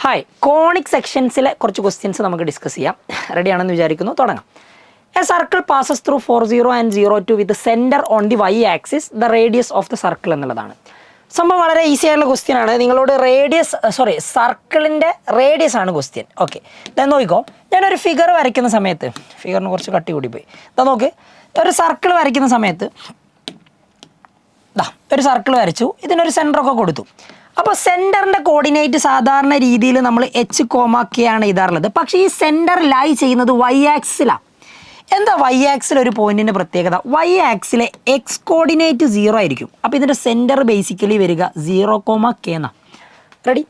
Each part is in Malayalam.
ഹായ്, കോണിക് സെക്ഷൻസിലെ കുറച്ച് ക്വസ്റ്റ്യൻസ് നമുക്ക് ഡിസ്കസ് ചെയ്യാം. റെഡിയാണെന്ന് വിചാരിക്കുന്നു. തുടങ്ങാം. A circle passes through 40 and 02 with centre on the y axis the radius of the circle എന്നുള്ളതാണ്. സംഭവം വളരെ ഈസി ആയിട്ടുള്ള ക്വസ്റ്റ്യൻ ആണ്. നിങ്ങളോട് സർക്കിളിൻ്റെ റേഡിയസ് ആണ് ക്വസ്റ്റ്യൻ. ഓക്കെ, ഇതാ നോക്കിക്കോ. ഞാനൊരു ഫിഗർ വരയ്ക്കുന്ന സമയത്ത്, ഫിഗറിന് കുറച്ച് കട്ടി കൂടി പോയി, ഇതാ നോക്ക്, ഒരു സർക്കിൾ വരയ്ക്കുന്ന സമയത്ത് ഒരു സർക്കിൾ വരച്ചു, ഇതിനൊരു സെൻറ്ററൊക്കെ കൊടുത്തു. അപ്പോൾ സെൻറ്ററിൻ്റെ കോർഡിനേറ്റ് സാധാരണ രീതിയിൽ നമ്മൾ എച്ച് കോമ കെ ആണ് എഴുതാറുള്ളത്. പക്ഷേ ഈ സെൻറ്റർ ലൈ ചെയ്യുന്നത് വൈ ആക്സിലാണ്. എന്താ വൈ ആക്സിൽ ഒരു പോയിന്റിൻ്റെ പ്രത്യേകത? വൈ ആക്സിലെ എക്സ് കോർഡിനേറ്റ് 0 ആയിരിക്കും. അപ്പോൾ ഇതിൻ്റെ സെൻറ്റർ ബേസിക്കലി വരിക 0, കെ എന്നാണ്. റെഡി?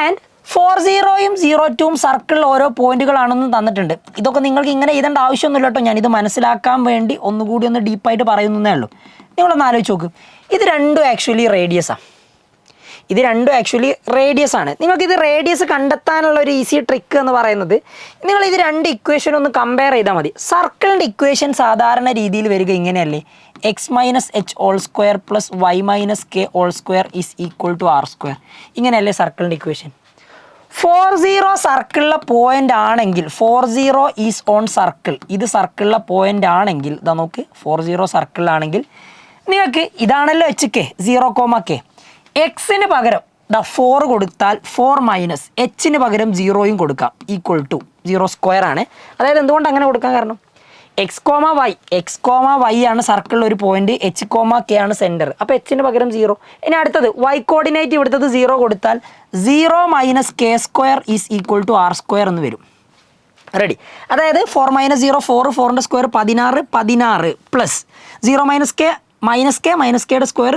ആൻഡ് 40യും 02യും സർക്കിളിൽ ഓരോ പോയിന്റുകളാണെന്ന് തന്നിട്ടുണ്ട്. ഇതൊക്കെ നിങ്ങൾക്ക് ഇങ്ങനെ എഴുതേണ്ട ആവശ്യമൊന്നുമില്ല കേട്ടോ. ഞാനിത് മനസ്സിലാക്കാൻ വേണ്ടി ഒന്നുകൂടി ഒന്ന് ഡീപ്പായിട്ട് പറയുന്നതേ ഉള്ളൂ. നിങ്ങളൊന്ന് ആലോചിച്ച് നോക്ക്. ഇത് രണ്ടും ആക്ച്വലി റേഡിയസാണ്. ആണ്. നിങ്ങൾക്കിത് റേഡിയസ് കണ്ടെത്താനുള്ള ഒരു ഈസി ട്രിക്ക് എന്ന് പറയുന്നത്, നിങ്ങൾ ഇത് രണ്ട് ഇക്വേഷൻ ഒന്ന് കമ്പയർ ചെയ്താൽ മതി. സർക്കിളിൻ്റെ ഇക്വേഷൻ സാധാരണ രീതിയിൽ വരിക ഇങ്ങനെയല്ലേ: x minus h whole square plus Y minus K whole square is equal to R square. ഇങ്ങനെയല്ലേ സർക്കിളിൻ്റെ ഇക്വേഷൻ? 40 സർക്കിളിലെ പോയിന്റ് ആണെങ്കിൽ, 40 ഈസ് ഓൺ സർക്കിൾ, ഇത് സർക്കിളിലെ പോയിന്റ് ആണെങ്കിൽ, ഇതാ നോക്ക്, 40 സർക്കിളിലാണെങ്കിൽ നിങ്ങൾക്ക് ഇതാണല്ലോ എച്ച് കെ 0, കെ. എക്സിന് പകരം 4 കൊടുത്താൽ 4 മൈനസ് എച്ചിന് പകരം 0യും കൊടുക്കാം, ഈക്വൽ ടു 0 സ്ക്വയർ ആണ്. അതായത് എന്തുകൊണ്ട് അങ്ങനെ കൊടുക്കാൻ കാരണം, എക്സ് കോമ വൈ ആണ് സർക്കിളിൽ ഒരു പോയിന്റ്, എച്ച് കെ ആണ് സെൻറ്റർ. അപ്പോൾ എച്ചിന് പകരം 0. ഇനി അടുത്തത് വൈ കോർഡിനേറ്റ് ഇവിടുത്തത് 0 കൊടുത്താൽ 0 minus k square is equal to R square എന്ന് വരും. റെഡി? അതായത് 4 മൈനസ് 0 4, 4ൻ്റെ സ്ക്വയർ 16 പ്ലസ് 0 മൈനസ് കെയുടെ സ്ക്വയർ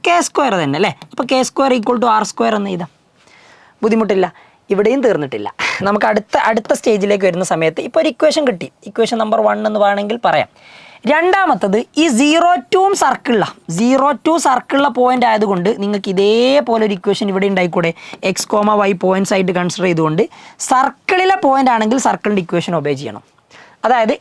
കെ സ്ക്വയർ തന്നെ അല്ലേ. അപ്പോൾ k square equal to R square എന്ന് എഴുതാം. ബുദ്ധിമുട്ടില്ല. ഇവിടെയും തീർന്നിട്ടില്ല. നമുക്ക് അടുത്ത സ്റ്റേജിലേക്ക് വരുന്ന സമയത്ത് ഇപ്പോൾ ഒരു ഇക്വേഷൻ കിട്ടി. ഇക്വേഷൻ നമ്പർ 1 എന്ന് വേണമെങ്കിൽ പറയാം. രണ്ടാമത്തത് ഈ 02 സർക്കിളിലെ പോയിന്റ് ആയതുകൊണ്ട് നിങ്ങൾക്ക് ഇതേപോലെ ഒരു ഇക്വേഷൻ ഇവിടെ ഉണ്ടായിക്കൂടെ? എക്സ് കോമ വൈ പോയിന്റ്സ് ആയിട്ട് കൺസിഡർ ചെയ്തുകൊണ്ട് സർക്കിളിലെ പോയിന്റ് ആണെങ്കിൽ സർക്കിളിൻ്റെ ഇക്വേഷൻ ഒബേ ചെയ്യണം. അതായത്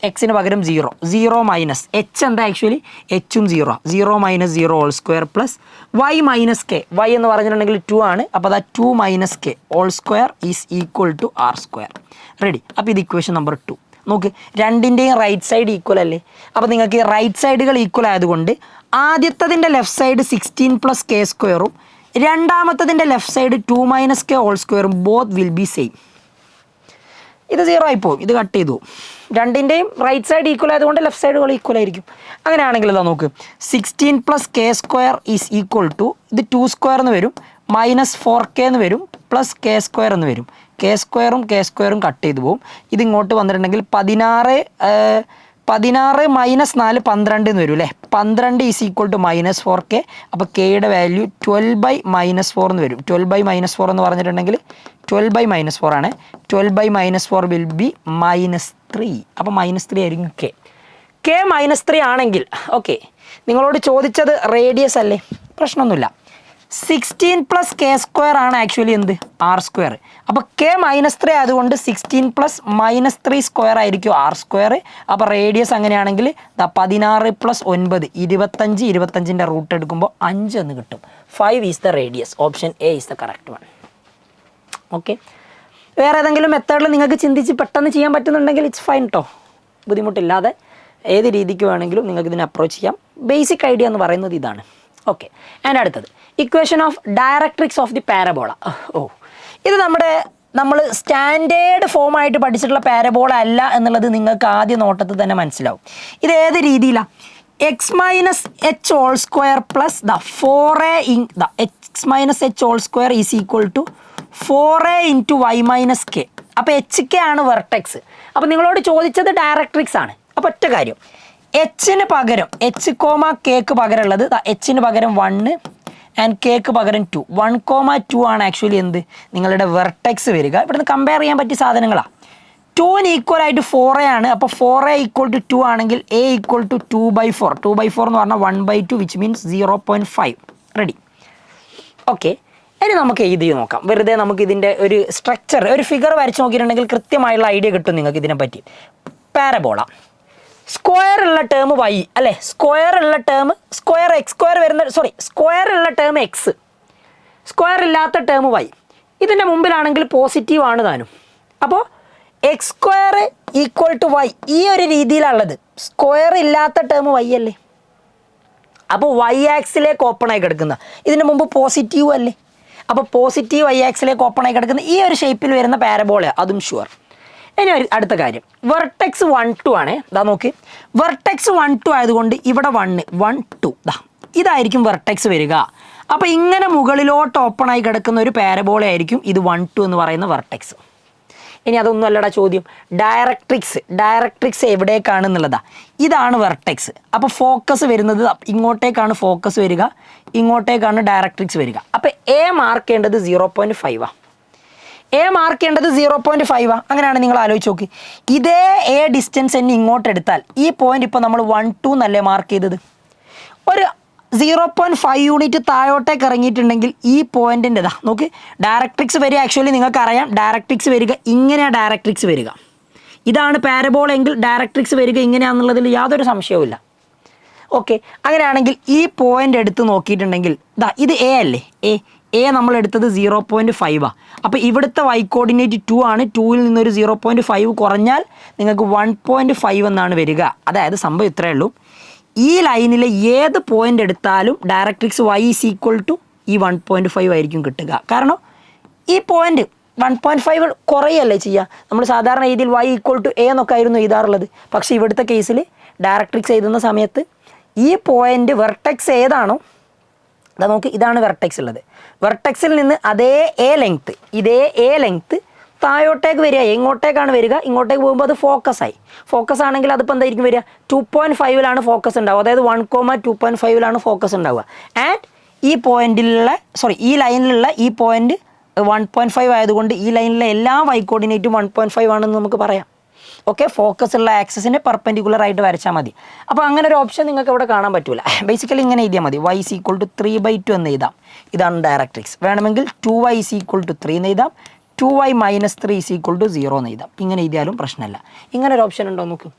എക്സിന് പകരം 0 മൈനസ് എച്ച് എന്താ ആക്ച്വലി എച്ചും 0 minus 0 whole square plus Y minus K, Y എന്ന് പറഞ്ഞിട്ടുണ്ടെങ്കിൽ 2 ആണ്. അപ്പോൾ അതാ 2 minus K whole square is equal to R square. Ready? അപ്പോൾ ഇത് ഇക്വേഷൻ നമ്പർ 2. നോക്ക്, രണ്ടിൻ്റെയും റൈറ്റ് സൈഡ് ഈക്വൽ അല്ലേ. അപ്പോൾ നിങ്ങൾക്ക് ഈ റൈറ്റ് സൈഡുകൾ ഈക്വൽ ആയതുകൊണ്ട് ആദ്യത്തതിൻ്റെ ലെഫ്റ്റ് സൈഡ് 16 പ്ലസ് കെ സ്ക്വയറും രണ്ടാമത്തതിൻ്റെ left side 2 minus K whole സ്ക്വയറും ബോത്ത് വിൽ ബി സെയിം. ഇത് 0 ആയിപ്പോവും, ഇത് കട്ട് ചെയ്തു. രണ്ടിൻ്റെയും റൈറ്റ് സൈഡ് ഈക്വൽ ആയതുകൊണ്ട് ലെഫ്റ്റ് സൈഡുകൾ ഈക്വൽ ആയിരിക്കും. അങ്ങനെയാണെങ്കിൽ ഇതാ നോക്ക്, 16 plus K square is equal to, ഇത് 2 സ്ക്വയർ എന്ന് വരും, മൈനസ് 4k എന്ന് വരും, പ്ലസ് കെ സ്ക്വയർ എന്ന് വരും. കെ സ്ക്വയറും കട്ട് ചെയ്തു പോവും. ഇതിങ്ങോട്ട് വന്നിട്ടുണ്ടെങ്കിൽ 16 മൈനസ് 4 12 എന്ന് വരും അല്ലേ. 12 is equal to minus 4k. അപ്പോൾ കെയുടെ വാല്യൂ 12/-4 എന്ന് വരും. 12/-4 എന്ന് പറഞ്ഞിട്ടുണ്ടെങ്കിൽ 12/-4 ആണ്. 12/-4 വിൽ ബി -3. അപ്പോൾ -3 ആയിരിക്കും കെ. -3 ആണെങ്കിൽ ഓക്കെ, നിങ്ങളോട് ചോദിച്ചത് റേഡിയസ് അല്ലേ, പ്രശ്നമൊന്നുമില്ല. 16 പ്ലസ് കെ സ്ക്വയർ ആണ് ആക്ച്വലി എന്ത്, ആർ സ്ക്വയർ. അപ്പോൾ കെ -3 ആയതുകൊണ്ട് 16 പ്ലസ് -3 സ്ക്വയർ ആയിരിക്കും ആർ സ്ക്വയർ. അപ്പോൾ റേഡിയസ് അങ്ങനെയാണെങ്കിൽ 16 പ്ലസ് 9 25, 25ൻ്റെ റൂട്ട് എടുക്കുമ്പോൾ 5 എന്ന് കിട്ടും. 5 is the radius. Option A is the correct one. Okay, വേറെ ഏതെങ്കിലും മെത്തേഡിൽ നിങ്ങൾക്ക് ചിന്തിച്ച് പെട്ടെന്ന് ചെയ്യാൻ പറ്റുന്നുണ്ടെങ്കിൽ ഇറ്റ്സ് ഫൈൻ കേട്ടോ. ബുദ്ധിമുട്ടില്ലാതെ ഏത് രീതിക്ക് വേണമെങ്കിലും നിങ്ങൾക്ക് ഇതിനെ അപ്രോച്ച് ചെയ്യാം. ബേസിക് ഐഡിയ എന്ന് പറയുന്നത് ഇതാണ്. ഓക്കെ, ആൻഡ് അടുത്തത് equation of directrix of the parabola. ഇത് നമ്മൾ സ്റ്റാൻഡേർഡ് ഫോമായിട്ട് പഠിച്ചിട്ടുള്ള പാരബോള അല്ല എന്നുള്ളത് നിങ്ങൾക്ക് ആദ്യ നോട്ടത്തിൽ തന്നെ മനസ്സിലാവും. ഇത് ഏത് രീതിയിലാണ്? X minus h whole square plus x minus h whole square is equal to 4a into y minus k. അപ്പോൾ എച്ച് കെ ആണ് വെർട്ടെക്സ്. അപ്പോൾ നിങ്ങളോട് ചോദിച്ചത് ഡയറക്ട്രിക്സ് ആണ്. അപ്പോൾ ഒറ്റ കാര്യം, എച്ചിന് പകരം എച്ച് കോമ കേക്ക് പകരം ഉള്ളത് എച്ചിന് പകരം 1 ആൻഡ് കേക്ക് പകരം 2. 1,2 ആണ് ആക്ച്വലി എന്ത് നിങ്ങളുടെ വെർട്ടെക്സ് വരിക. ഇവിടുന്ന് കമ്പയർ ചെയ്യാൻ പറ്റിയ സാധനങ്ങളാണ്. 2ന് ഈക്വൽ ആയിട്ട് 4a ആണ്. അപ്പോൾ 4a ഈക്വൽ ടു 2 ആണെങ്കിൽ a ഈക്വൽ ടു 2/4. 2/4 എന്ന് പറഞ്ഞാൽ 1/2 വിച്ച് മീൻസ് 0.5. റെഡി? ഓക്കെ, ഇനി നമുക്ക് എഴുതി നോക്കാം. വെറുതെ നമുക്ക് ഇതിൻ്റെ ഒരു സ്ട്രക്ചർ, ഒരു ഫിഗർ വരച്ച് നോക്കിയിട്ടുണ്ടെങ്കിൽ കൃത്യമായുള്ള ഐഡിയ കിട്ടും നിങ്ങൾക്ക് ഇതിനെപ്പറ്റി. പാരബോള സ്ക്വയർ ഉള്ള ടേം വൈ അല്ലേ, സ്ക്വയർ ഉള്ള ടേം സ്ക്വയർ ഉള്ള ടേം എക്സ്, സ്ക്വയർ ഇല്ലാത്ത ടേം വൈ. ഇതിൻ്റെ മുമ്പിലാണെങ്കിൽ പോസിറ്റീവ് ആണ് താനും. അപ്പോൾ x square equal to y ഈ ഒരു രീതിയിലുള്ളത്. സ്ക്വയർ ഇല്ലാത്ത ടേം വൈ അല്ലേ. അപ്പോൾ വൈ ആക്സിലേക്ക് ഓപ്പൺ ആയി കിടക്കുന്ന ഇതിന് മുമ്പ് പോസിറ്റീവ് അല്ലേ. അപ്പോൾ പോസിറ്റീവ് വൈ ആക്സിലേക്ക് ഓപ്പൺ ആയി കിടക്കുന്ന ഈ ഒരു ഷേപ്പിൽ വരുന്ന പാരബോളയാണ്, അതും ഷുവർ. ഇനി അടുത്ത കാര്യം, വെർട്ടെക്സ് 1 2 ആണ്. ഇതാ നോക്ക്, വെർട്ടെക്സ് 1 2 ആയതുകൊണ്ട് ഇവിടെ 1 1 2 ഇതായിരിക്കും വെർട്ടെക്സ് വരിക. അപ്പോൾ ഇങ്ങനെ മുകളിലോട്ട് ഓപ്പൺ ആയി കിടക്കുന്ന ഒരു പാരബോള ആയിരിക്കും ഇത് 1 2 എന്ന് പറയുന്ന വെർട്ടെക്സ്. ഇനി അതൊന്നും അല്ലടാ ചോദ്യം, ഡയറക്ട്രിക്സ് എവിടേക്കാണെന്നുള്ളതാ. ഇതാണ് വെർട്ടെക്സ്. അപ്പോൾ ഫോക്കസ് വരുന്നത് ഇങ്ങോട്ടേക്കാണ് ഫോക്കസ് വരിക, ഇങ്ങോട്ടേക്കാണ് ഡയറക്ട്രിക്സ് വരിക. അപ്പോൾ എ മാർക്ക് ചെയ്യേണ്ടത് 0.5 എ മാർക്ക് ചെയ്യേണ്ടത് 0.5 അങ്ങനെയാണ്. നിങ്ങൾ ആലോചിച്ച് നോക്ക്, ഇതേ എ ഡിസ്റ്റൻസ് തന്നെ ഇങ്ങോട്ട് എടുത്താൽ ഈ പോയിന്റ് ഇപ്പോൾ നമ്മൾ 1 2 എന്നല്ലേ മാർക്ക് ചെയ്തത്. ഒരു 0.5 യൂണിറ്റ് താഴോട്ടേക്ക് ഇറങ്ങിയിട്ടുണ്ടെങ്കിൽ ഈ പോയിന്റിൻ്റെ നോക്ക് ഡയറക്ട്രിക്സ് വരിക. ആക്ച്വലി നിങ്ങൾക്കറിയാം ഡയറക്ട്രിക്സ് വരിക ഇങ്ങനെയാണ്. ഡയറക്ട്രിക്സ് വരിക ഇതാണ് പാരബോൾ എങ്കിൽ ഡയറക്ട്രിക്സ് വരിക ഇങ്ങനെയാണെന്നുള്ളതിൽ യാതൊരു സംശയവുമില്ല. ഓക്കെ, അങ്ങനെയാണെങ്കിൽ ഈ പോയിന്റ് എടുത്ത് നോക്കിയിട്ടുണ്ടെങ്കിൽ ഇത് എ അല്ലേ. എ നമ്മൾ എടുത്തത് 0.5 അപ്പോൾ ഇവിടുത്തെ y കോർഡിനേറ്റ് 2 ആണ്. 2ൽ നിന്നൊരു 0.5 കുറഞ്ഞാൽ നിങ്ങൾക്ക് 1.5 എന്നാണ് വരിക. അതായത് സംഭവം ഇത്രയേ ഉള്ളൂ, ഈ ലൈനിലെ ഏത് പോയിന്റ് എടുത്താലും directrix y is equal to ഈ 1.5 ആയിരിക്കും കിട്ടുക. കാരണം ഈ പോയിന്റ് 1.5 കുറയല്ലേ ചെയ്യുക. നമ്മൾ സാധാരണ രീതിയിൽ y ഈക്വൽ ടു എ എന്നൊക്കെ ആയിരുന്നു എഴുതാറുള്ളത്. പക്ഷേ ഇവിടുത്തെ കേസിൽ ഡയറക്ട്രിക്സ് എഴുതുന്ന സമയത്ത് ഈ പോയിന്റ് വെർട്ടെക്സ് ഏതാണോ അതാ നോക്ക്, ഇതാണ് വെർട്ടെക്സ് ഉള്ളത്. വെർട്ടെക്സിൽ നിന്ന് അതേ ഇതേ എ ലെങ്ത്ത് താഴോട്ടേക്ക് വരിക. എങ്ങോട്ടേക്കാണ് വരിക, ഇങ്ങോട്ടേക്ക് പോകുമ്പോൾ അത് ഫോക്കസ് ആണെങ്കിൽ അതിപ്പോൾ എന്തായിരിക്കും വരിക, 2.5ലാണ് ഫോക്കസ് ഉണ്ടാവുക. അതായത് 1,2.5ലാണ് ഫോക്കസ് ഉണ്ടാവുക. ആൻഡ് ഈ പോയിന്റിലുള്ള ഈ ലൈനിലുള്ള ഈ പോയിന്റ് 1.5 ആയതുകൊണ്ട് ഈ ലൈനിലെ എല്ലാ y കോർഡിനേറ്റും 1.5 ആണെന്ന് നമുക്ക് പറയാം. ഓക്കെ, ഫോക്കസ് ഉള്ള ആക്സസിന് പെർപെൻഡിക്കുലർ ആയിട്ട് വരച്ചാൽ മതി. അപ്പോൾ അങ്ങനെ ഒരു ഓപ്ഷൻ നിങ്ങൾക്ക് ഇവിടെ കാണാൻ പറ്റില്ല. ബേസിക്കലി ഇങ്ങനെ എഴുതിയാൽ മതി, y ഈസ് ഈക്വൽ ടു 3/2 എന്ന് എഴുതാം. ഇതാണ് ഡയറക്ട്രിക്സ്. വേണമെങ്കിൽ 2y ഈസ് ഈക്വൽ ടു 3 എന്ന് എഴുതാം, 2y - 3 ഈസ് ഈക്വൽ ടു 0 എന്ന് എഴുതാം. ഇങ്ങനെ എഴുതിയാലും പ്രശ്നമല്ല. ഇങ്ങനെ ഒരു ഓപ്ഷൻ ഉണ്ടോ നോക്ക്,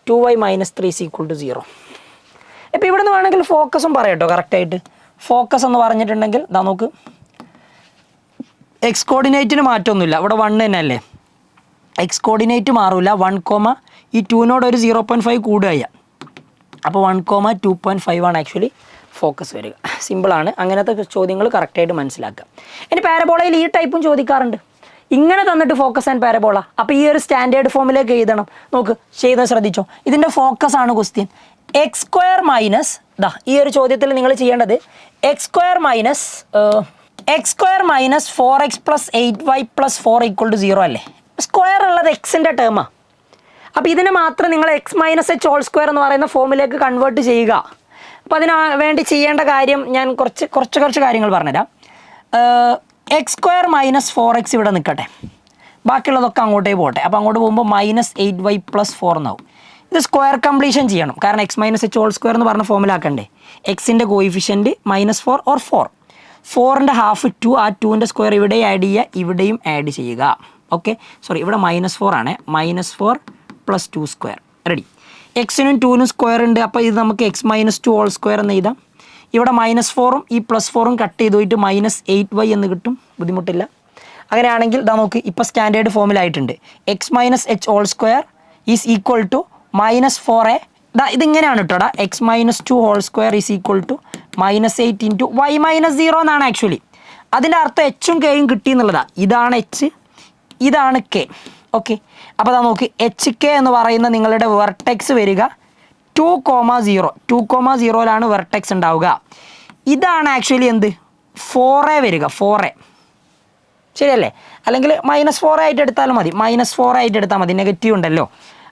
2y - 3 ഈസ് ഈക്വൽ ടു 0. ഇപ്പോൾ ഇവിടെ നിന്ന് വേണമെങ്കിൽ ഫോക്കസും പറയട്ടോ കറക്റ്റായിട്ട്. ഫോക്കസ് എന്ന് പറഞ്ഞിട്ടുണ്ടെങ്കിൽ നോക്ക്, എക്സ് കോർഡിനേറ്റിന് മാറ്റമൊന്നുമില്ല, ഇവിടെ 1 തന്നെ അല്ലേ. എക്സ് കോർഡിനേറ്റ് മാറില്ല. 1, ഈ 2നോട് ഒരു 0.5 കൂടുക. അപ്പോൾ 1, 2.5 ആണ് ആക്ച്വലി ഫോക്കസ് വരിക. സിമ്പിളാണ്. അങ്ങനത്തെ ചോദ്യങ്ങൾ കറക്റ്റായിട്ട് മനസ്സിലാക്കുക. ഇനി പാരബോളയിൽ ഈ ടൈപ്പും ചോദിക്കാറുണ്ട്. ഇങ്ങനെ തന്നിട്ട് ഫോക്കസ് ആൻഡ് പാരബോള. അപ്പോൾ ഈ ഒരു സ്റ്റാൻഡേർഡ് ഫോമിലേക്ക് എഴുതണം. നോക്ക്, ചെയ്യുന്നത് ശ്രദ്ധിച്ചോ. ഇതിൻ്റെ ഫോക്കസ് ആണ് ക്വസ്റ്റ്യൻ. എക്സ് സ്ക്വയർ മൈനസ് ഈ ഒരു ചോദ്യത്തിൽ നിങ്ങൾ ചെയ്യേണ്ടത് X square minus 4x + 8y + 4 = 0 അല്ലേ. സ്ക്വയർ ഉള്ളത് എക്സിൻ്റെ ടേമാണ്. അപ്പോൾ ഇതിനെ മാത്രം നിങ്ങൾ x - h² എന്ന് പറയുന്ന ഫോമിലേക്ക് കൺവേർട്ട് ചെയ്യുക. അപ്പോൾ അതിന് വേണ്ടി ചെയ്യേണ്ട കാര്യം ഞാൻ കുറച്ച് കാര്യങ്ങൾ പറഞ്ഞുതരാം. x² - 4x ഇവിടെ നിൽക്കട്ടെ, ബാക്കിയുള്ളതൊക്കെ അങ്ങോട്ടേ പോട്ടെ. അപ്പോൾ അങ്ങോട്ട് പോകുമ്പോൾ -8y + 4 എന്നാവും. ഇത് സ്ക്വയർ കംപ്ലീഷൻ ചെയ്യണം, കാരണം x - h² എന്ന് പറഞ്ഞ ഫോമിലാക്കണ്ടേ. എക്സിൻ്റെ കോയിഫിഷ്യൻറ്റ് -4 or 4. 4ൻ്റെ ഹാഫ് 2, ആ 2ൻ്റെ സ്ക്വയർ ഇവിടെ ആഡ് ചെയ്യുക, ഇവിടെയും ആഡ് ചെയ്യുക. ഓക്കെ, ഇവിടെ -4 ആണ്. -4 + 2² റെഡി. എക്സിനും 2നും സ്ക്വയർ ഉണ്ട്. അപ്പോൾ ഇത് നമുക്ക് x - 2² എന്ന് എഴുതാം. ഇവിടെ -4ഉം ഈ +4ഉം കട്ട് ചെയ്ത് പോയിട്ട് -8y എന്ന് കിട്ടും. ബുദ്ധിമുട്ടില്ല. അങ്ങനെയാണെങ്കിൽ നോക്ക്, ഇപ്പോൾ സ്റ്റാൻഡേർഡ് ഫോമിലായിട്ടുണ്ട്. x - h² is equal to -4a. ഇതിങ്ങനെയാണ് കേട്ടോടാ. x - 2² is equal to -8 × y - 0 എന്നാണ് ആക്ച്വലി. അതിൻ്റെ അർത്ഥം എച്ചും കെയും കിട്ടി എന്നുള്ളതാണ്. ഇതാണ് എച്ച്, ഇതാണ് കെ. ഓക്കെ, അപ്പോൾ നോക്ക്, HK എന്ന് പറയുന്ന നിങ്ങളുടെ വെർട്ടെക്സ് വരിക 2,0. 2,0ലാണ് വെർട്ടെക്സ് ഉണ്ടാവുക. ഇതാണ് ആക്ച്വലി എന്ത് 4a വരിക, 4a ശരിയല്ലേ. അല്ലെങ്കിൽ -4 ആയിട്ട് എടുത്താലും മതി, -4 ആയിട്ട് എടുത്താൽ മതി, നെഗറ്റീവ് ഉണ്ടല്ലോ.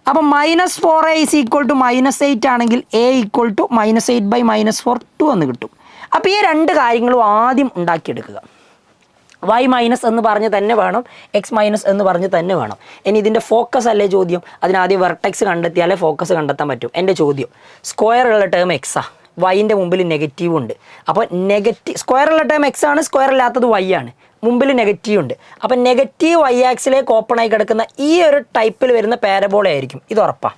അപ്പോൾ -4a ഈസ് ഈക്വൽ ടു -8 ആണെങ്കിൽ a ഈക്വൽ ടു -8/-4 2 എന്ന് കിട്ടും. അപ്പോൾ ഈ രണ്ട് കാര്യങ്ങളും ആദ്യം ഉണ്ടാക്കിയെടുക്കുക. y മൈനസ് എന്ന് പറഞ്ഞ് തന്നെ വേണം, x മൈനസ് എന്ന് പറഞ്ഞ് തന്നെ വേണം. ഇനി ഇതിൻ്റെ ഫോക്കസ് അല്ലേ ചോദ്യം, അതിനാദ്യം വെർട്ടെക്സ് കണ്ടെത്തിയാലേ ഫോക്കസ് കണ്ടെത്താൻ പറ്റും. എൻ്റെ ചോദ്യം സ്ക്വയർ ഉള്ള ടേം എക്സാ, വൈൻ്റെ മുമ്പിൽ നെഗറ്റീവ് ഉണ്ട്. അപ്പോൾ സ്ക്വയർ ഉള്ള ടേം എക്സ് ആണ്, സ്ക്വയർ ഇല്ലാത്തത് y ആണ്, മുമ്പിൽ നെഗറ്റീവ് ഉണ്ട്. അപ്പം നെഗറ്റീവ് y ആക്സിലേക്ക് ഓപ്പൺ ആയി കിടക്കുന്ന ഈ ഒരു ടൈപ്പിൽ വരുന്ന പാരബോള ആയിരിക്കും, ഇത് ഉറപ്പാണ്.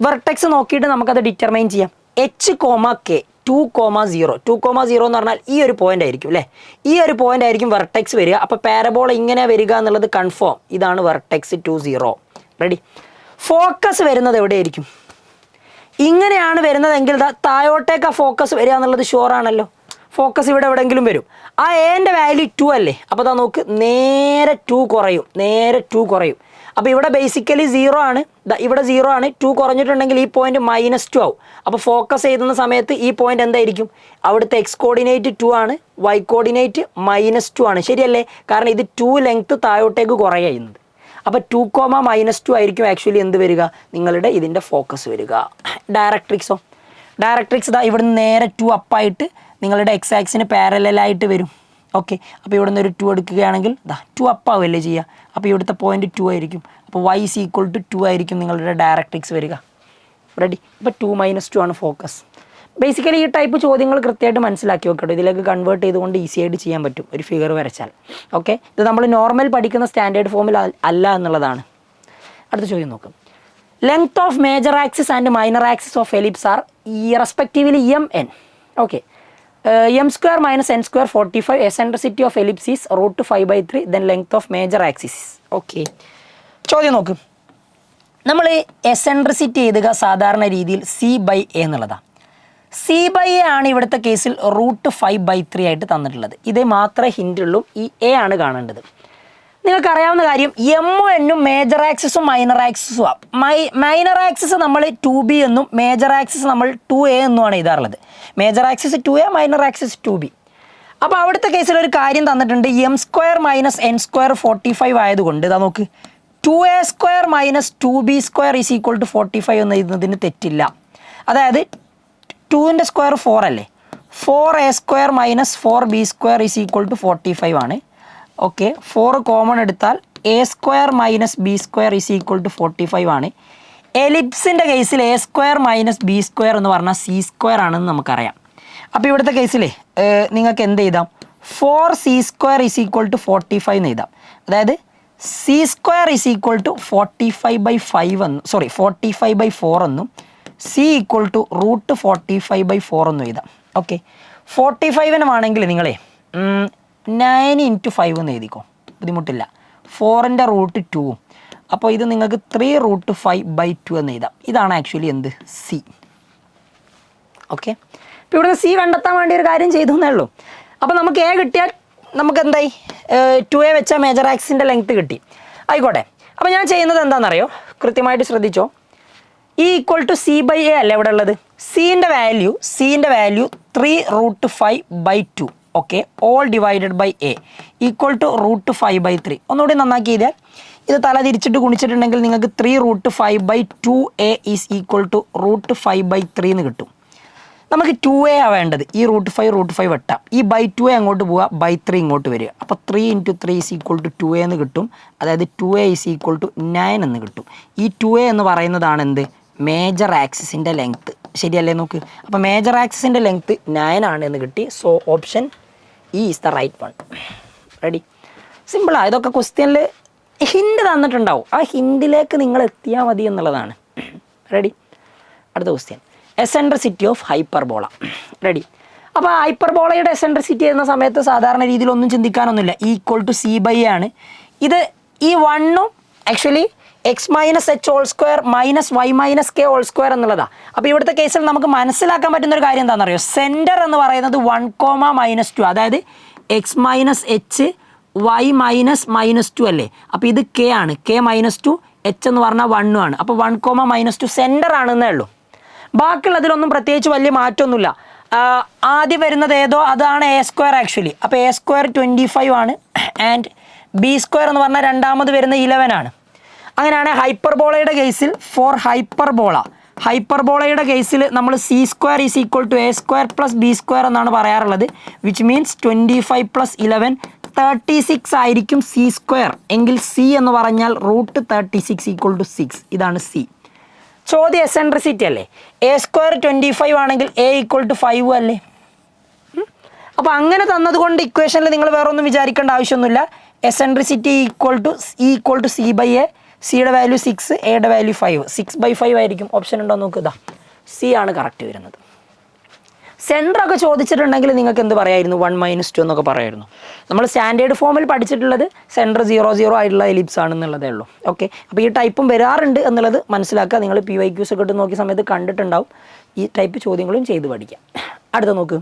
വെർട്ടെക്സ് നോക്കിയിട്ട് നമുക്കത് ഡിറ്റർമൈൻ ചെയ്യാം. h, k 2,0. 2,0 എന്ന് പറഞ്ഞാൽ ഈ ഒരു പോയിന്റ് ആയിരിക്കും അല്ലേ, ഈ ഒരു പോയിന്റ് ആയിരിക്കും വെർട്ടെക്സ് വരിക. അപ്പോൾ പാരബോള ഇങ്ങനെ വരിക എന്നുള്ളത് കൺഫേം. ഇതാണ് വെർട്ടെക്സ് 2,0. റെഡി. ഫോക്കസ് വരുന്നത് എവിടെയായിരിക്കും? ഇങ്ങനെയാണ് വരുന്നതെങ്കിൽ താഴോട്ടേക്ക് ആ ഫോക്കസ് വരിക എന്നുള്ളത് ഷുവർ ആണല്ലോ. ഫോക്കസ് ഇവിടെ എവിടെയെങ്കിലും വരും. ആ എൻ്റെ വാല്യൂ 2 അല്ലേ, അപ്പോൾ നോക്ക് നേരെ 2 കുറയും. അപ്പോൾ ഇവിടെ ബേസിക്കലി 0 ആണ്, ഇവിടെ 0 ആണ്. 2 കുറഞ്ഞിട്ടുണ്ടെങ്കിൽ ഈ പോയിന്റ് -2 ആവും. അപ്പോൾ ഫോക്കസ് ചെയ്യുന്ന സമയത്ത് ഈ പോയിന്റ് എന്തായിരിക്കും? അവിടുത്തെ എക്സ് കോർഡിനേറ്റ് 2 ആണ്, വൈ കോർഡിനേറ്റ് -2 ആണ്. ശരിയല്ലേ? കാരണം ഇത് 2 ലെങ്ത് താഴോട്ടേക്ക് കുറയുന്നത്. അപ്പോൾ 2,-2 ആയിരിക്കും ആക്ച്വലി എന്ത് വരിക? നിങ്ങളുടെ ഇതിൻ്റെ ഫോക്കസ് വരിക. ഡയറക്ട്രിക്സോ? ഡയറക്ട്രിക്സ് ഇവിടുന്ന് നേരെ 2 അപ്പായിട്ട് നിങ്ങളുടെ എക്സ് ആക്സിന് പാരലായിട്ട് വരും. ഓക്കെ, അപ്പോൾ ഇവിടെ നിന്ന് ഒരു 2 എടുക്കുകയാണെങ്കിൽ 2 അപ്പാവല്ലേ ചെയ്യുക. അപ്പോൾ ഇവിടുത്തെ പോയിന്റ് 2 ആയിരിക്കും. അപ്പോൾ y = 2 ആയിരിക്കും നിങ്ങളുടെ ഡയറക്ട്രിക്സ് വരിക. റെഡി. അപ്പോൾ 2 - 2 ആണ് ഫോക്കസ്. ബേസിക്കലി ഈ ടൈപ്പ് ചോദ്യങ്ങൾ കൃത്യമായിട്ട് മനസ്സിലാക്കി വെക്കട്ടോ. ഇതിലേക്ക് കൺവേർട്ട് ചെയ്തുകൊണ്ട് ഈസി ആയിട്ട് ചെയ്യാൻ പറ്റും ഒരു ഫിഗർ വരച്ചാൽ. ഓക്കെ, ഇത് നമ്മൾ നോർമൽ പഠിക്കുന്ന സ്റ്റാൻഡേർഡ് ഫോമിൽ അല്ല എന്നുള്ളതാണ്. അടുത്ത ചോദ്യം നോക്കാം. Length of major axis and minor axis of ellipse are respectively m/n. Okay, m² - n² 45. Eccentricity of ellipse is √5/3. Then length of major axis. Okay, ചോദ്യം നോക്കും. നമ്മൾ എസെൻട്രിസിറ്റി എഴുതുക സാധാരണ രീതിയിൽ c/a എന്നുള്ളതാണ്. c/a ആണ് ഇവിടുത്തെ കേസിൽ √5/3 ആയിട്ട് തന്നിട്ടുള്ളത്. ഇതേ മാത്രമേ ഹിൻ്റ് ഉള്ളൂ. ഈ a ആണ് കാണേണ്ടത്. നിങ്ങൾക്കറിയാവുന്ന കാര്യം എമ്മും എന്നും മേജർ ആക്സിസും മൈനർ ആക്സിസും ആണ്. മൈനർ ആക്സിസ് നമ്മൾ 2b എന്നും മേജർ ആക്സിസ് നമ്മൾ 2a എന്നുമാണ് എഴുതാറുള്ളത്. Major axis 2a, minor axis 2b. അപ്പോൾ അവിടുത്തെ കേസിൽ ഒരു കാര്യം തന്നിട്ടുണ്ട്. m² - n² 45 ആയതുകൊണ്ട് ഇതാ നോക്ക്, 2a² - 2b² = 45 എന്ന് എഴുതുന്നതിന് തെറ്റില്ല. അതായത് 2ൻ്റെ സ്ക്വയർ 4 അല്ലേ, 4a² - 4b² = 45 ആണ്. ഓക്കെ, 4 കോമൺ എടുത്താൽ a² - b² = 45 ആണ്. എലിപ്സിൻ്റെ കേസിൽ a² - b² എന്ന് പറഞ്ഞാൽ c² ആണെന്ന് നമുക്കറിയാം. അപ്പോൾ ഇവിടുത്തെ കേസിൽ നിങ്ങൾക്ക് എന്ത് എഴുതാം? 4c² = 45 എന്ന് എഴുതാം. അതായത് c² = 45/5 എന്നും 45/4 എന്നും c = √45/4 എന്നും എഴുതാം. ഓക്കെ, 45 ആണെങ്കിൽ നിങ്ങളെ 9 × 5 എന്ന് എഴുതിക്കോ, ബുദ്ധിമുട്ടില്ല. 4ൻ്റെ √2. അപ്പോൾ ഇത് നിങ്ങൾക്ക് 3√5/2 എന്ന് എഴുതാം. ഇതാണ് ആക്ച്വലി എന്ത്? സി. ഓക്കെ, ഇപ്പോൾ ഇവിടുന്ന് സി കണ്ടെത്താൻ വേണ്ടി ഒരു കാര്യം ചെയ്തു എന്നേ ഉള്ളൂ. അപ്പോൾ നമുക്ക് എ കിട്ടിയാൽ നമുക്ക് എന്തായി? 2a വെച്ചാൽ മേജർ ആക്സിൻ്റെ ലെങ്ത്ത് കിട്ടി. ആയിക്കോട്ടെ. അപ്പോൾ ഞാൻ ചെയ്യുന്നത് എന്താണെന്നറിയോ? കൃത്യമായിട്ട് ശ്രദ്ധിച്ചോ. E = c/a അല്ല ഇവിടെ ഉള്ളത്. സീൻ്റെ value 3√5/2. Okay, whole divided by a = √5/3. ഒന്നുകൂടി നന്നാക്കി ചെയ്താൽ ഇത് തല തിരിച്ചിട്ട് ഗുണിച്ചിട്ടുണ്ടെങ്കിൽ നിങ്ങൾക്ക് 3√5/2a = √5/3 എന്ന് കിട്ടും. നമുക്ക് 2a ആ വേണ്ടത്. ഈ √5 വെട്ടാം. ഈ /2a അങ്ങോട്ട് പോവുക, /3 ഇങ്ങോട്ട് വരിക. അപ്പോൾ 3 × 3 = 2a എന്ന് കിട്ടും. അതായത് 2a = 9 എന്ന് കിട്ടും. ഈ 2a എന്ന് പറയുന്നതാണ് എന്ത്? മേജർ ആക്സിസിൻ്റെ ലെങ്ത്ത്. ശരിയല്ലേ? നോക്ക്, അപ്പോൾ മേജർ ആക്സിസിൻ്റെ ലെങ്ത്ത് 9 ആണ് എന്ന് കിട്ടി. So option E is the right one. Ready. സിമ്പിളാണ്. ഇതൊക്കെ ക്വസ്റ്റ്യനിൽ ഹിൻ്റ് തന്നിട്ടുണ്ടാവും. ആ ഹിൻഡിലേക്ക് നിങ്ങൾ എത്തിയാൽ മതി എന്നുള്ളതാണ്. റെഡി. അടുത്ത question, eccentricity of hyperbola. Ready. അപ്പോൾ ഹൈപ്പർബോളയുടെ എസെൻട്രിസിറ്റി എന്ന സമയത്ത് സാധാരണ രീതിയിൽ ഒന്നും ചിന്തിക്കാനൊന്നുമില്ല. E = c/a ആണ്. ഇത് ഈ 1ഉം actually x - h² - y - k² എന്നുള്ളതാണ്. അപ്പോൾ ഇവിടുത്തെ കേസിൽ നമുക്ക് മനസ്സിലാക്കാൻ പറ്റുന്ന ഒരു കാര്യം എന്താണെന്നറിയോ? സെൻറ്റർ എന്ന് പറയുന്നത് 1, -2. അതായത് x - h y - -2 അല്ലേ. അപ്പോൾ ഇത് k ആണ്. k - 2, h എന്ന് പറഞ്ഞാൽ 1 ആണ്. അപ്പോൾ 1, -2 സെൻറ്റർ ആണെന്നേ ഉള്ളൂ. ബാക്കിയുള്ളതിലൊന്നും പ്രത്യേകിച്ച് വലിയ മാറ്റമൊന്നുമില്ല. ആദ്യം വരുന്നത് ഏതോ അതാണ് a² ആക്ച്വലി. അപ്പോൾ a² 25 ആണ്. ആൻഡ് b² എന്ന് പറഞ്ഞാൽ രണ്ടാമത് വരുന്ന 11 ആണ്. അങ്ങനെയാണ് ഹൈപ്പർബോളയുടെ കേസിൽ ഫോർ ഹൈപ്പർബോളയുടെ കേസിൽ നമ്മൾ c² = a² + b² എന്നാണ് പറയാറുള്ളത്. വിച്ച് മീൻസ് 25 + 11 36 ആയിരിക്കും c² എങ്കിൽ c എന്ന് പറഞ്ഞാൽ √36 = 6. ഇതാണ് c. ചോദ്യം എസെൻട്രിസിറ്റി അല്ലേ. a² 25 ആണെങ്കിൽ a = 5 അല്ലേ. അപ്പോൾ അങ്ങനെ തന്നതുകൊണ്ട് ഇക്വേഷനിൽ നിങ്ങൾ വേറെ ഒന്നും വിചാരിക്കേണ്ട ആവശ്യമൊന്നുമില്ല. Eccentricity E = c/a. സിയുടെ വാല്യൂ 6, എയുടെ വാല്യൂ 5. 6/5 ആയിരിക്കും. ഓപ്ഷൻ ഉണ്ടോ നോക്കുക. സി ആണ് കറക്റ്റ് വരുന്നത്. സെൻറ്ററൊക്കെ ചോദിച്ചിട്ടുണ്ടെങ്കിൽ നിങ്ങൾക്ക് എന്ത് പറയായിരുന്നു 1 - 2 എന്നൊക്കെ പറയായിരുന്നു. നമ്മൾ സ്റ്റാൻഡേർഡ് ഫോമിൽ പഠിച്ചിട്ടുള്ളത് സെൻറ്റർ 0 0 ആയിട്ടുള്ള എലിപ്സ് ആണെന്നുള്ളതേ ഉള്ളൂ. ഓക്കെ, അപ്പോൾ ഈ ടൈപ്പും വരാറുണ്ട് എന്നുള്ളത് മനസ്സിലാക്കുക. നിങ്ങൾ PYQs ഒക്കെ ഇട്ട് നോക്കിയ സമയത്ത് കണ്ടിട്ടുണ്ടാവും. ഈ ടൈപ്പ് ചോദ്യങ്ങളും ചെയ്ത് പഠിക്കാം. അടുത്ത നോക്ക്,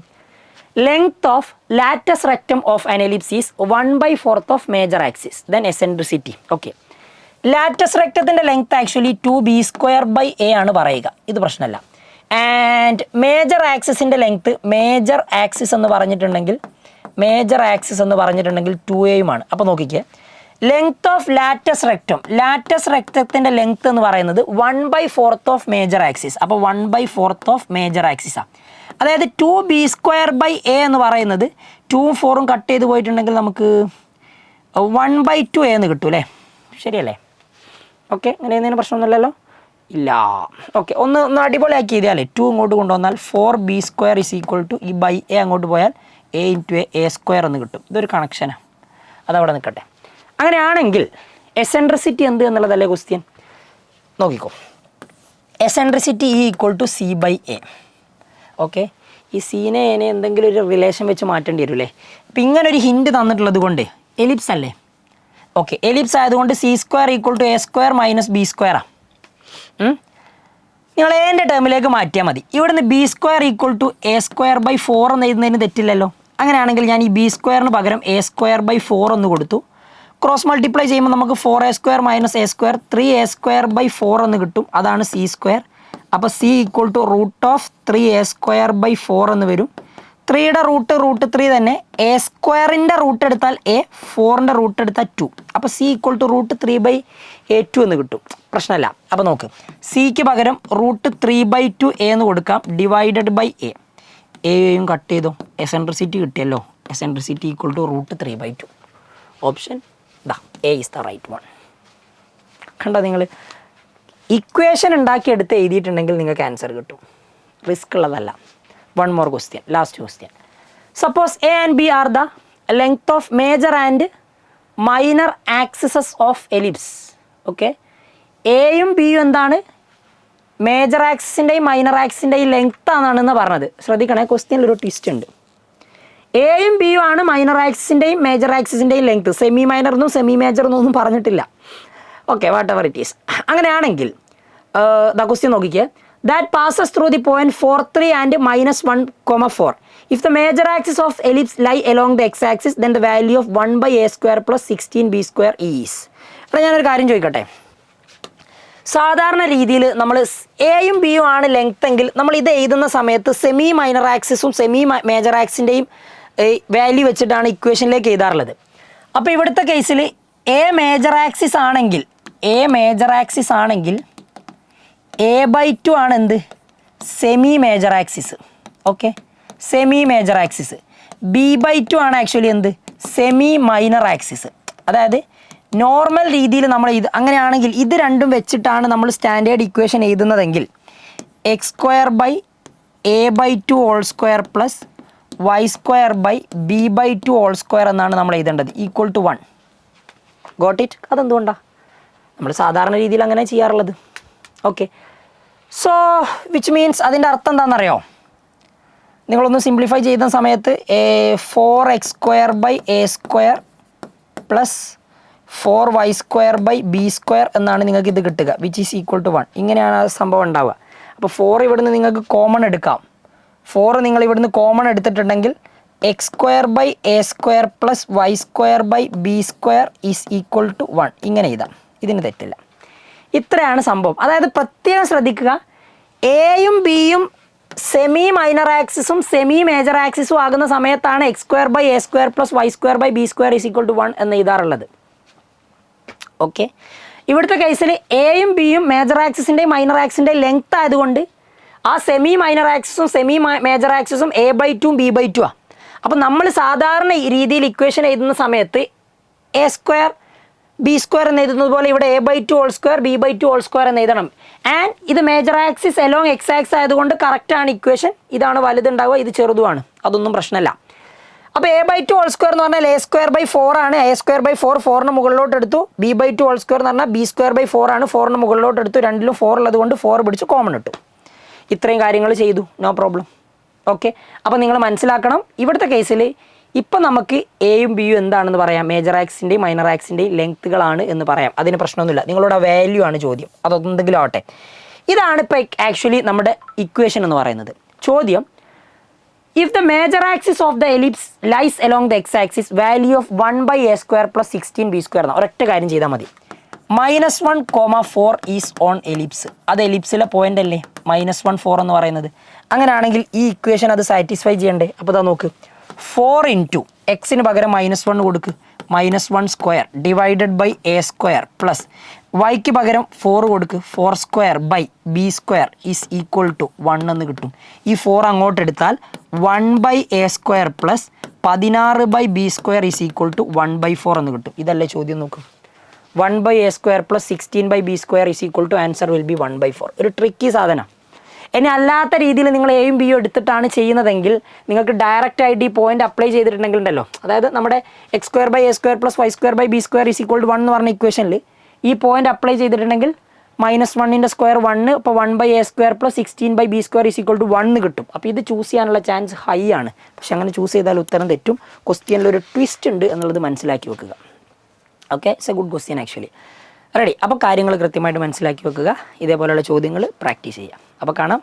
length of latus rectum of an ellipse is 1/4 of major axis then eccentricity. Okay, latus റെക്റ്റത്തിൻ്റെ ലെങ്ത് ആക്ച്വലി 2b²/a ആണ് പറയുക, ഇത് പ്രശ്നമല്ല. ആൻഡ് മേജർ ആക്സിസിൻ്റെ ലെങ്ത്ത് മേജർ ആക്സിസ് എന്ന് പറഞ്ഞിട്ടുണ്ടെങ്കിൽ 2a-യുമാണ്. അപ്പോൾ നോക്കിക്കേ, ലെങ്ത് ഓഫ് ലാറ്റസ് റെക്റ്റത്തിൻ്റെ ലെങ്ത്ത് എന്ന് പറയുന്നത് 1/4 ഓഫ് മേജർ ആക്സിസ്. അപ്പോൾ 1/4 ഓഫ് മേജർ ആക്സിസാണ്. അതായത് 2b²/a എന്ന് പറയുന്നത് 2ഉം 4ഉം കട്ട് ചെയ്ത് പോയിട്ടുണ്ടെങ്കിൽ നമുക്ക് 1/2a എന്ന് കിട്ടും അല്ലേ? ശരിയല്ലേ? ഓക്കെ, അങ്ങനെ ചെയ്യുന്നതിന് പ്രശ്നമൊന്നുമില്ലല്ലോ, ഇല്ല. ഓക്കെ, ഒന്ന് അടിപൊളിയാക്കി ചെയ്താലേ 2 ഇങ്ങോട്ട് കൊണ്ടുവന്നാൽ 4b² ഈ /a അങ്ങോട്ട് പോയാൽ a × a² എന്ന് കിട്ടും. ഇതൊരു കണക്ഷനാണ്, അതവിടെ നിൽക്കട്ടെ. അങ്ങനെയാണെങ്കിൽ എസെൻട്രിസിറ്റി എന്ത് എന്നുള്ളതല്ലേ ക്വസ്റ്റ്യൻ. നോക്കിക്കോ, എസെൻട്രിസിറ്റി C/a. ഓക്കെ, ഈ സീനെ എന്തെങ്കിലും ഒരു റിലേഷൻ വെച്ച് മാറ്റേണ്ടി വരും അല്ലേ? അപ്പം ഇങ്ങനൊരു ഹിൻറ്റ് തന്നിട്ടുള്ളത് കൊണ്ട് എലിപ്സ് അല്ലേ? ഓക്കെ, എലിപ്സ് ആയതുകൊണ്ട് C² = a² - b². നിങ്ങൾ എൻ്റെ ടേമിലേക്ക് മാറ്റിയാൽ മതി. ഇവിടുന്ന് b² = a²/4 എന്ന് എഴുതുന്നതിന് തെറ്റില്ലല്ലോ. അങ്ങനെയാണെങ്കിൽ ഞാൻ ഈ b² പകരം a²/4 എന്ന് കൊടുത്തു. ക്രോസ് മൾട്ടിപ്ലൈ ചെയ്യുമ്പോൾ നമുക്ക് 4a² - a² 3a²/4 എന്ന് കിട്ടും. അതാണ് C². അപ്പോൾ C = √3a²/4 എന്ന് വരും. 3യുടെ √3 തന്നെ. a²ൻ്റെ റൂട്ട് എടുത്താൽ a, 4ൻ്റെ റൂട്ട് എടുത്താൽ 2. അപ്പോൾ C = √3/a² എന്ന് കിട്ടും. പ്രശ്നമല്ല. അപ്പോൾ നോക്ക്, സിക്ക് പകരം √3/2a എന്ന് കൊടുക്കാം /a. എയും കട്ട് ചെയ്തോ, എസെൻട്രിസിറ്റി കിട്ടിയല്ലോ. Eccentricity = √3/2. Option A is the right one. കണ്ടോ നിങ്ങൾ, ഇക്വേഷൻ ഉണ്ടാക്കിയെടുത്ത് എഴുതിയിട്ടുണ്ടെങ്കിൽ നിങ്ങൾക്ക് ആൻസർ കിട്ടും. റിസ്ക് ഉള്ളതല്ല. One more question, last question. Suppose A and B are the length of major and minor axes of ellipse. Okay, എയും ബിയും എന്താണ്? മേജർ ആക്സിസിൻ്റെയും മൈനർ ആക്സിൻ്റെയും ലെങ്ത് ആണെന്ന് പറഞ്ഞത്. ശ്രദ്ധിക്കണേ, ക്വസ്റ്റ്യനിൽ ഒരു ട്വിസ്റ്റ് ഉണ്ട്. എയും ബിയും ആണ് മൈനർ ആക്സിസിൻ്റെയും മേജർ ആക്സിസിൻ്റെയും ലെങ്ത്. സെമി മൈനർ എന്നും സെമി മേജർ എന്നൊന്നും പറഞ്ഞിട്ടില്ല. Okay, whatever it is. അങ്ങനെയാണെങ്കിൽ ക്വസ്റ്റ്യൻ നോക്കിക്കേ, that passes through the point 4, 3 and -1, 4. If the major axis of ellipse lie along the x-axis, then the value of 1/a² + 16b² is. അപ്പോൾ ഞാനൊരു കാര്യം ചോദിക്കട്ടെ. സാധാരണ രീതിയിൽ നമ്മൾ എയും ബിയും ആണ് ലെങ്ത് എങ്കിൽ നമ്മൾ ഇത് എഴുതുന്ന സമയത്ത് സെമി മൈനർ ആക്സിസും സെമി മേജർ ആക്സിൻ്റെയും വാല്യൂ വെച്ചിട്ടാണ് ഇക്വേഷനിലേക്ക് എഴുതാറുള്ളത്. അപ്പോൾ ഇവിടുത്തെ കേസിൽ എ മേജർ ആക്സിസ് ആണെങ്കിൽ a/2 ആണ് എന്ത്? Semi major axis. Okay, semi major axis. b/2 ആണ് ആക്ച്വലി എന്ത്? Semi minor axis. അതായത് നോർമൽ രീതിയിൽ നമ്മൾ ഇത് അങ്ങനെയാണെങ്കിൽ ഇത് രണ്ടും വെച്ചിട്ടാണ് നമ്മൾ standard equation എഴുതുന്നതെങ്കിൽ x²/a/2 2 plus y²/b/2 എന്നാണ് നമ്മൾ എഴുതേണ്ടത്, = 1. Got it? അതെന്തുകൊണ്ടാണ് നമ്മൾ സാധാരണ രീതിയിൽ അങ്ങനെ ചെയ്യാറുള്ളത്? ഓക്കെ, സോ വിച്ച് മീൻസ് അതിൻ്റെ അർത്ഥം എന്താണെന്നറിയോ? നിങ്ങളൊന്ന് സിംപ്ലിഫൈ ചെയ്യുന്ന സമയത്ത് 4x²/a² പ്ലസ് 4y²/b² എന്നാണ് നിങ്ങൾക്ക് ഇത് കിട്ടുക, വിച്ച് ഈസ് = 1. ഇങ്ങനെയാണ് ആ സംഭവം ഉണ്ടാവുക. അപ്പോൾ 4 ഇവിടുന്ന് നിങ്ങൾക്ക് കോമൺ എടുക്കാം. 4 നിങ്ങൾ ഇവിടുന്ന് കോമൺ എടുത്തിട്ടുണ്ടെങ്കിൽ x²/a² പ്ലസ് y²/b² ഈസ് = 1. ഇങ്ങനെ എഴുതാം, ഇതിന് തെറ്റില്ല. ഇത്രയാണ് സംഭവം. അതായത് പ്രത്യേകം ശ്രദ്ധിക്കുക, എയും ബിയും സെമി മൈനർ ആക്സിസും സെമി മേജർ ആക്സിസും ആകുന്ന സമയത്താണ് x²/a² പ്ലസ് y²/b² ഈസ് = 1 എന്ന് എഴുതാറുള്ളത്. ഓക്കെ, ഇവിടുത്തെ കേസിൽ എയും ബിയും മേജർ ആക്സിസിൻ്റെയും മൈനർ ആക്സിൻ്റെയും ലെങ്ത് ആയതുകൊണ്ട് ആ സെമി മൈനർ ആക്സിസും സെമി മേജർ ആക്സിസും a/2 b/2 ആണ്. അപ്പോൾ നമ്മൾ സാധാരണ രീതിയിൽ ഇക്വേഷൻ എഴുതുന്ന സമയത്ത് a² b² എന്ന് എഴുതുന്നത് പോലെ ഇവിടെ a/2 2 b/2 2 എന്ന് എഴുതണം. ആൻഡ് ഇത് major axis along X axis ആയതുകൊണ്ട് കറക്റ്റാണ് ഇക്വേഷൻ. ഇതാണ് വലുതുണ്ടാവുക, ഇത് ചെറുതുമാണ്, അതൊന്നും പ്രശ്നമല്ല. അപ്പോൾ a/2 2 എന്ന് പറഞ്ഞാൽ a²/4 ആണ്. a²/4 4ന് മുകളിലോട്ട് എടുത്തു. b/2 2 എന്ന് പറഞ്ഞാൽ b²/4 ആണ്. 4ന് മുകളിലോട്ട് എടുത്തു. രണ്ടിലും 4 ഉള്ളത് കൊണ്ട് 4 പിടിച്ച് കോമൺ ഇട്ടു. ഇത്രയും കാര്യങ്ങൾ ചെയ്തു, നോ പ്രോബ്ലം. ഓക്കെ, അപ്പോൾ നിങ്ങൾ മനസ്സിലാക്കണം ഇവിടുത്തെ കേസിൽ ഇപ്പം നമുക്ക് എയും ബിയും എന്താണെന്ന് പറയാം, മേജർ ആക്സിൻ്റെയും മൈനർ ആക്സിൻ്റെയും ലെങ്ത്തുകളാണ് എന്ന് പറയാം. അതിന് പ്രശ്നമൊന്നുമില്ല, നിങ്ങളുടെ വാല്യൂ ആണ് ചോദ്യം, അതൊന്നെന്തെങ്കിലും ആവട്ടെ. ഇതാണ് ഇപ്പോൾ ആക്ച്വലി നമ്മുടെ ഇക്വേഷൻ എന്ന് പറയുന്നത്. ചോദ്യം, if the major axis of the ellipse lies along the x-axis, value of 1/a² plus 16b² എന്ന ഒരൊറ്റ കാര്യം ചെയ്താൽ മതി. -1, 4 ഈസ് ഓൺ എലിപ്സ്. അത് എലിപ്സിലെ പോയിന്റ് അല്ലേ -1, 4 എന്ന് പറയുന്നത്. അങ്ങനെയാണെങ്കിൽ ഈ ഇക്വേഷൻ അത് സാറ്റിസ്ഫൈ ചെയ്യണ്ടേ? അപ്പോൾ ഇതാ നോക്ക്, 4 ഇൻറ്റു എക്സിന് പകരം -1 കൊടുക്ക്, -1² ഡിവൈഡഡ് ബൈ a² പ്ലസ് വൈക്ക് പകരം 4 കൊടുക്ക്, 4² by b² is equal to 1 എന്ന് കിട്ടും. ഈ 4 അങ്ങോട്ട് എടുത്താൽ 1/a² plus 16/b² is equal to 1/4 എന്ന് കിട്ടും. ഇതല്ലേ ചോദ്യം? നോക്കും, 1/a² plus 16/b² is equal to answer will be 1/4. ഒരു ട്രിക്കി സാധനം. ഇനി അല്ലാത്ത രീതിയിൽ നിങ്ങൾ എയും ബിയും എടുത്തിട്ടാണ് ചെയ്യുന്നതെങ്കിൽ നിങ്ങൾക്ക് ഡയറക്റ്റ് ആയിട്ട് ഈ പോയിന്റ് അപ്ലൈ ചെയ്തിട്ടുണ്ടെങ്കിൽ ഉണ്ടല്ലോ, അതായത് നമ്മുടെ x²/a² plus y²/b² is equal to 1 എന്ന് പറഞ്ഞ ഇക്വേഷനിൽ ഈ പോയിന്റ് അപ്ലൈ ചെയ്തിട്ടുണ്ടെങ്കിൽ -1ൻ്റെ സ്ക്വയർ 1, ഇപ്പോൾ 1/a² plus 16/b² is equal to 1 കിട്ടും. അപ്പോൾ ഇത് ചൂസ് ചെയ്യാനുള്ള ചാൻസ് ഹൈ ആണ്. പക്ഷെ അങ്ങനെ ചൂസ് ചെയ്താൽ ഉത്തരം തെറ്റും. ക്വസ്റ്റ്യനിൽ ഒരു ട്വിസ്റ്റ് ഉണ്ട് എന്നുള്ളത് മനസ്സിലാക്കി വെക്കുക. Okay, it's A good question actually. Ready? അപ്പോൾ കാര്യങ്ങൾ കൃത്യമായിട്ട് മനസ്സിലാക്കി വെക്കുക. ഇതേപോലെയുള്ള ചോദ്യങ്ങൾ പ്രാക്ടീസ് ചെയ്യാം. അപ്പോൾ കാണാം.